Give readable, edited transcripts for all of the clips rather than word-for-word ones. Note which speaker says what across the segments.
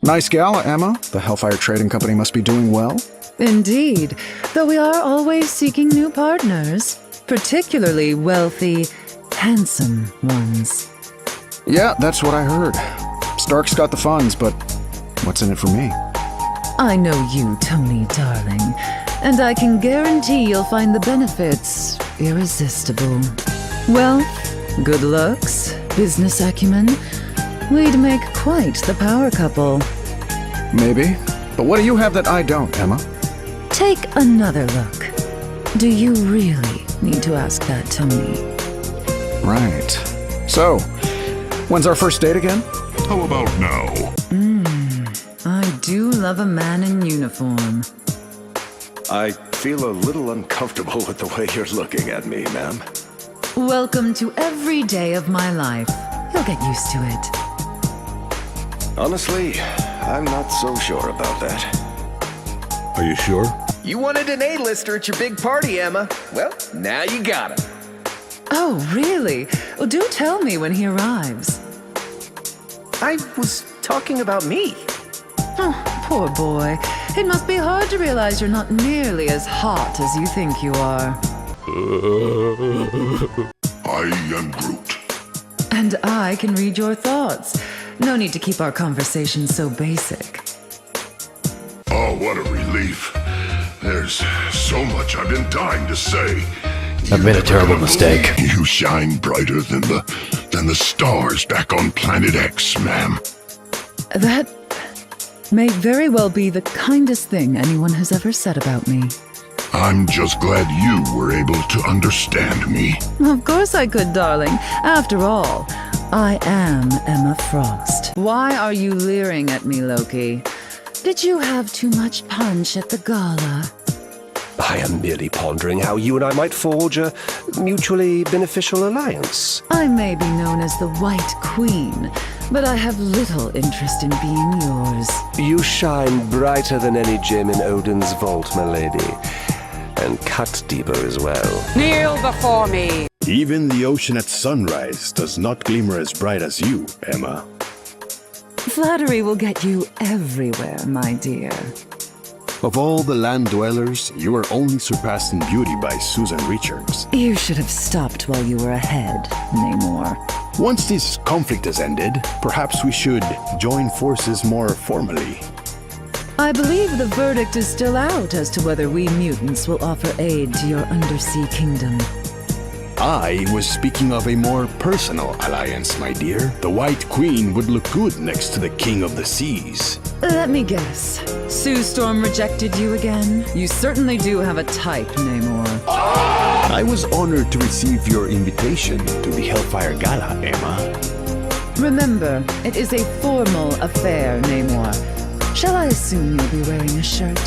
Speaker 1: Nice gala, Emma. The Hellfire Trading Company must be doing well.
Speaker 2: Indeed, though we are always seeking new partners, particularly wealthy, handsome ones.
Speaker 1: Yeah, that's what I heard. Stark's got the funds, but what's in it for me?
Speaker 2: I know you, Tony, darling, and I can guarantee you'll find the benefits irresistible. Wealth, good looks, business acumen. We'd make quite the power couple.
Speaker 1: Maybe. But what do you have that I don't, Emma?
Speaker 2: Take another look. Do you really need to ask that, Tony?
Speaker 1: Right. So, when's our first date again?
Speaker 3: How about now?
Speaker 2: I do love a man in uniform.
Speaker 4: I feel a little uncomfortable with the way you're looking at me, ma'am.
Speaker 2: Welcome to every day of my life. You'll get used to it.
Speaker 4: Honestly, I'm not so sure about that.
Speaker 3: Are you sure?
Speaker 5: You wanted an A-lister at your big party, Emma. Well, now you got him.
Speaker 2: Oh, really? Well, do tell me when he arrives.
Speaker 5: I was talking about me.
Speaker 2: Oh, poor boy. It must be hard to realize you're not nearly as hot as you think you are.
Speaker 3: I am Groot.
Speaker 2: And I can read your thoughts. No need to keep our conversation so basic.
Speaker 3: Oh, what a relief. There's so much I've been dying to say.
Speaker 6: I've made a terrible mistake.
Speaker 3: You shine brighter than the stars back on Planet X, ma'am.
Speaker 2: That may very well be the kindest thing anyone has ever said about me.
Speaker 3: I'm just glad you were able to understand me.
Speaker 2: Of course I could, darling. After all, I am Emma Frost. Why are you leering at me, Loki? Did you have too much punch at the gala?
Speaker 7: I am merely pondering how you and I might forge a mutually beneficial alliance.
Speaker 2: I may be known as the White Queen, but I have little interest in being yours.
Speaker 7: You shine brighter than any gem in Odin's vault, my lady. And cut deeper as well.
Speaker 8: Kneel before me!
Speaker 9: Even the ocean at sunrise does not glimmer as bright as you, Emma.
Speaker 2: Flattery will get you everywhere, my dear.
Speaker 9: Of all the land dwellers, you are only surpassed in beauty by Susan Richards.
Speaker 2: You should have stopped while you were ahead, Namor.
Speaker 9: Once this conflict has ended, perhaps we should join forces more formally.
Speaker 2: I believe the verdict is still out as to whether we mutants will offer aid to your undersea kingdom.
Speaker 9: I was speaking of a more personal alliance, my dear. The White Queen would look good next to the King of the Seas.
Speaker 2: Let me guess. Sue Storm rejected you again? You certainly do have a type, Namor.
Speaker 9: I was honored to receive your invitation to the Hellfire Gala, Emma.
Speaker 2: Remember, it is a formal affair, Namor. Shall I assume you'll be wearing a shirt?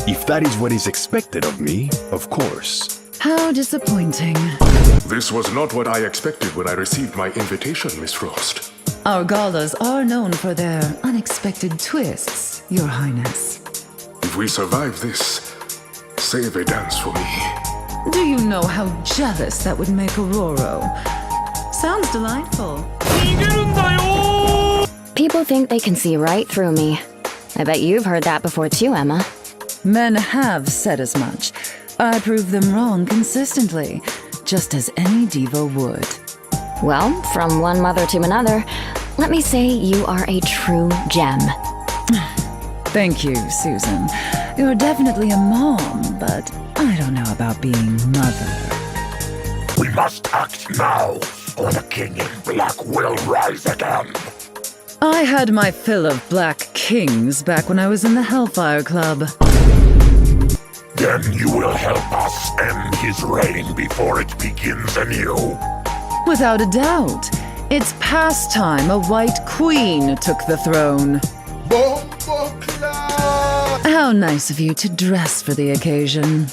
Speaker 9: If that is what is expected of me, of course.
Speaker 2: How disappointing.
Speaker 3: This was not what I expected when I received my invitation, Miss Frost.
Speaker 2: Our galas are known for their unexpected twists, Your Highness.
Speaker 3: If we survive this, save a dance for me.
Speaker 2: Do you know how jealous that would make Aurora? Sounds delightful.
Speaker 10: People think they can see right through me. I bet you've heard that before too, Emma.
Speaker 2: Men have said as much. I prove them wrong consistently, just as any diva would.
Speaker 10: Well, from one mother to another, let me say you are a true gem.
Speaker 2: Thank you, Susan. You're definitely a mom, but I don't know about being mother.
Speaker 3: We must act now, or the King in Black will rise again.
Speaker 2: I had my fill of Black Kings back when I was in the Hellfire Club.
Speaker 3: Then you will help us end his reign before it begins anew.
Speaker 2: Without a doubt. It's past time a White Queen took the throne. How nice of you to dress for the occasion.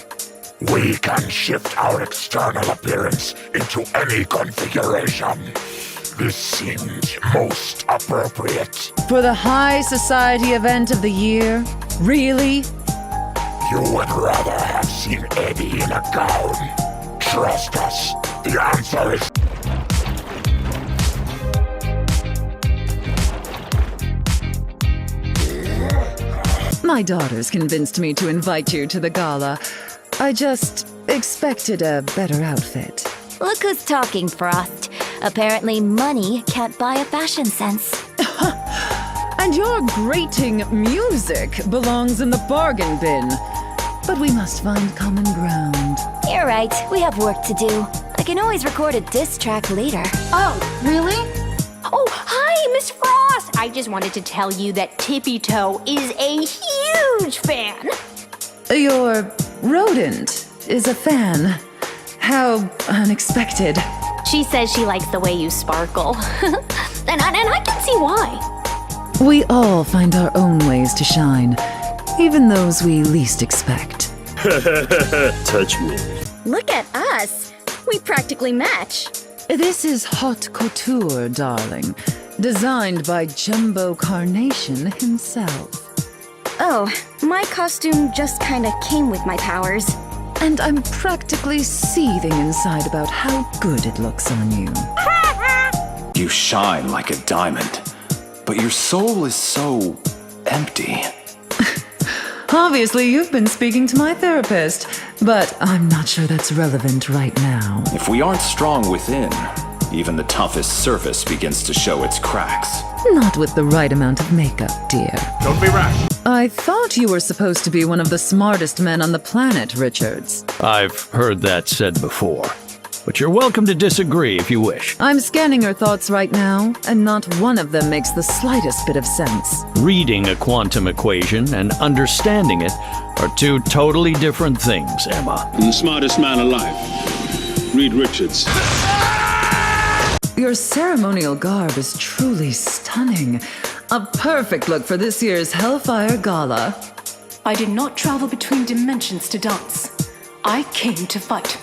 Speaker 3: We can shift our external appearance into any configuration. This seems most appropriate.
Speaker 2: For the high society event of the year? Really?
Speaker 3: You would rather have seen Eddie in a gown. Trust us, the answer is...
Speaker 2: My daughters convinced me to invite you to the gala. I just expected a better outfit.
Speaker 10: Look who's talking, Frost. Apparently money can't buy a fashion sense.
Speaker 2: And your grating music belongs in the bargain bin. But we must find common ground.
Speaker 10: You're right, we have work to do. I can always record a diss track later.
Speaker 8: Oh, really? Oh, hi, Miss Frost! I just wanted to tell you that Tippy Toe is a huge fan.
Speaker 2: Your rodent is a fan. How unexpected.
Speaker 8: She says she likes the way you sparkle. and I can see why.
Speaker 2: We all find our own ways to shine, even those we least expect.
Speaker 11: Touch me.
Speaker 8: Look at us. We practically match.
Speaker 2: This is haute couture, darling. Designed by Jumbo Carnation himself.
Speaker 8: Oh, my costume just kinda came with my powers.
Speaker 2: And I'm practically seething inside about how good it looks on you.
Speaker 4: You shine like a diamond, but your soul is so empty.
Speaker 2: Obviously, you've been speaking to my therapist, but I'm not sure that's relevant right now.
Speaker 4: If we aren't strong within, even the toughest surface begins to show its cracks.
Speaker 2: Not with the right amount of makeup, dear.
Speaker 11: Don't be rash.
Speaker 2: I thought you were supposed to be one of the smartest men on the planet, Richards.
Speaker 6: I've heard that said before. But you're welcome to disagree if you wish.
Speaker 2: I'm scanning your thoughts right now, and not one of them makes the slightest bit of sense.
Speaker 6: Reading a quantum equation and understanding it are two totally different things, Emma.
Speaker 12: I'm the smartest man alive. Reed Richards.
Speaker 2: Your ceremonial garb is truly stunning. A perfect look for this year's Hellfire Gala.
Speaker 13: I did not travel between dimensions to dance. I came to fight.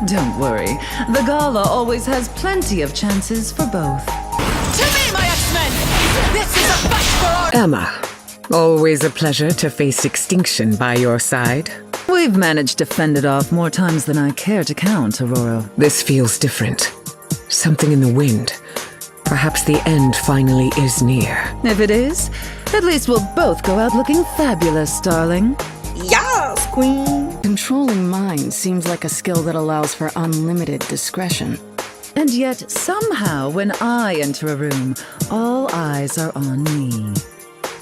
Speaker 2: Don't worry. The gala always has plenty of chances for both.
Speaker 13: To me, my X-Men! This is a fight for our...
Speaker 14: Emma, always a pleasure to face extinction by your side.
Speaker 2: We've managed to fend it off more times than I care to count, Aurora.
Speaker 14: This feels different. Something in the wind. Perhaps the end finally is near.
Speaker 2: If it is, at least we'll both go out looking fabulous, darling.
Speaker 14: Yes, queen! Controlling minds seems like a skill that allows for unlimited discretion.
Speaker 2: And yet, somehow, when I enter a room, all eyes are on me.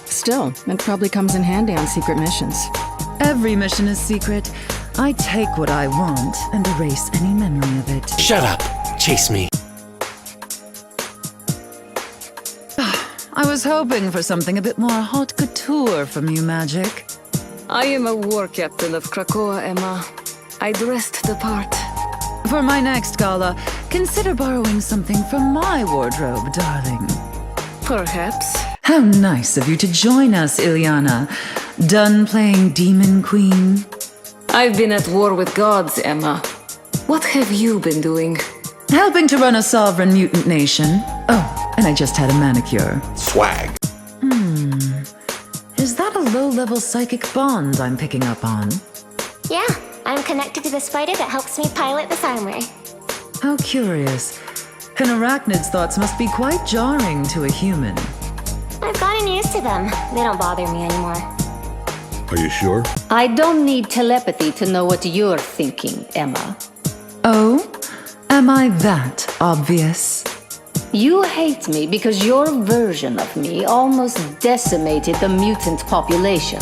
Speaker 14: Still, it probably comes in handy on secret missions.
Speaker 2: Every mission is secret. I take what I want and erase any memory of it.
Speaker 11: Shut up. Chase me.
Speaker 2: I was hoping for something a bit more haute couture from you, Magic.
Speaker 14: I am a war captain of Krakoa, Emma. I dressed the part.
Speaker 2: For my next gala, consider borrowing something from my wardrobe, darling.
Speaker 14: Perhaps.
Speaker 2: How nice of you to join us, Ilyana. Done playing Demon Queen?
Speaker 14: I've been at war with gods, Emma. What have you been doing?
Speaker 2: Helping to run a sovereign mutant nation. Oh, and I just had a manicure.
Speaker 3: Swag.
Speaker 2: Is that a low-level psychic bond I'm picking up on?
Speaker 15: Yeah, I'm connected to the spider that helps me pilot this armor.
Speaker 2: How curious. An arachnid's thoughts must be quite jarring to a human.
Speaker 15: I've gotten used to them. They don't bother me anymore.
Speaker 9: Are you sure?
Speaker 16: I don't need telepathy to know what you're thinking, Emma.
Speaker 2: Oh? Am I that obvious?
Speaker 16: You hate me because your version of me almost decimated the mutant population.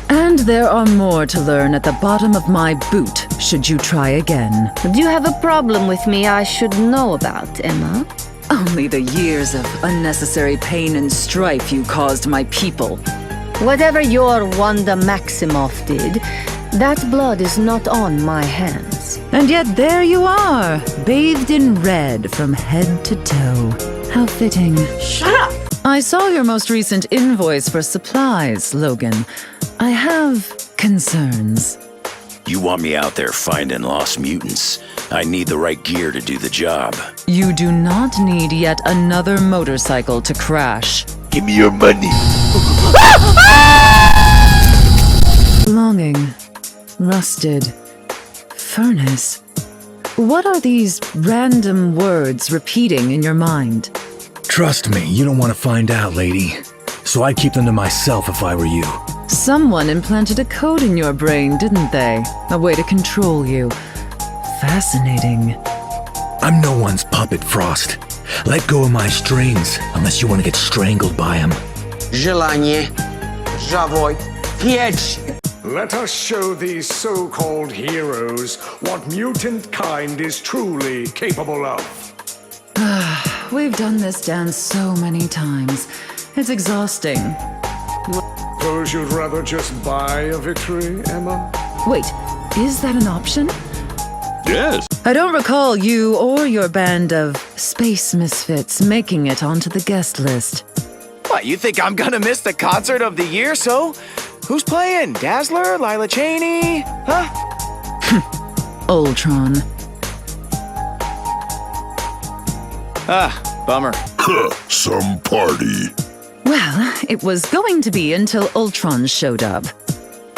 Speaker 2: And there are more to learn at the bottom of my boot, should you try again.
Speaker 16: Do you have a problem with me I should know about, Emma?
Speaker 2: Only the years of unnecessary pain and strife you caused my people.
Speaker 16: Whatever your Wanda Maximoff did, that blood is not on my hands.
Speaker 2: And yet there you are, bathed in red from head to toe. How fitting.
Speaker 13: Shut up!
Speaker 2: I saw your most recent invoice for supplies, Logan. I have concerns.
Speaker 17: You want me out there finding lost mutants? I need the right gear to do the job.
Speaker 2: You do not need yet another motorcycle to crash.
Speaker 17: Give me your money.
Speaker 2: Longing. Rusted. Furnace. What are these random words repeating in your mind?
Speaker 18: Trust me, you don't want to find out, lady. So I'd keep them to myself if I were you.
Speaker 2: Someone implanted a code in your brain, didn't they? A way to control you. Fascinating.
Speaker 18: I'm no one's puppet, Frost. Let go of my strings, unless you want to get strangled by them.
Speaker 19: Желание. Завой. Петь.
Speaker 3: Let us show these so-called heroes what mutant kind is truly capable of.
Speaker 2: We've done this dance so many times. It's exhausting.
Speaker 3: Suppose you'd rather just buy a victory, Emma?
Speaker 2: Wait, is that an option?
Speaker 12: Yes.
Speaker 2: I don't recall you or your band of space misfits making it onto the guest list.
Speaker 20: What, you think I'm gonna miss the concert of the year, so? Who's playing? Dazzler? Lila Cheney? Huh?
Speaker 2: Ultron.
Speaker 20: Bummer.
Speaker 3: Some party.
Speaker 2: Well, it was going to be until Ultron showed up.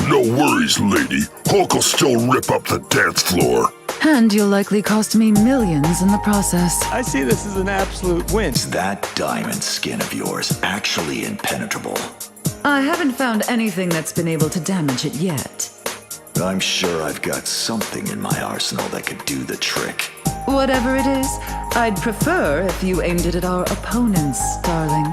Speaker 3: No worries, lady. Hulk will still rip up the dance floor.
Speaker 2: And you'll likely cost me millions in the process.
Speaker 20: I see this as an absolute win.
Speaker 17: Is that diamond skin of yours actually impenetrable?
Speaker 2: I haven't found anything that's been able to damage it yet.
Speaker 17: I'm sure I've got something in my arsenal that could do the trick.
Speaker 2: Whatever it is, I'd prefer if you aimed it at our opponents, darling.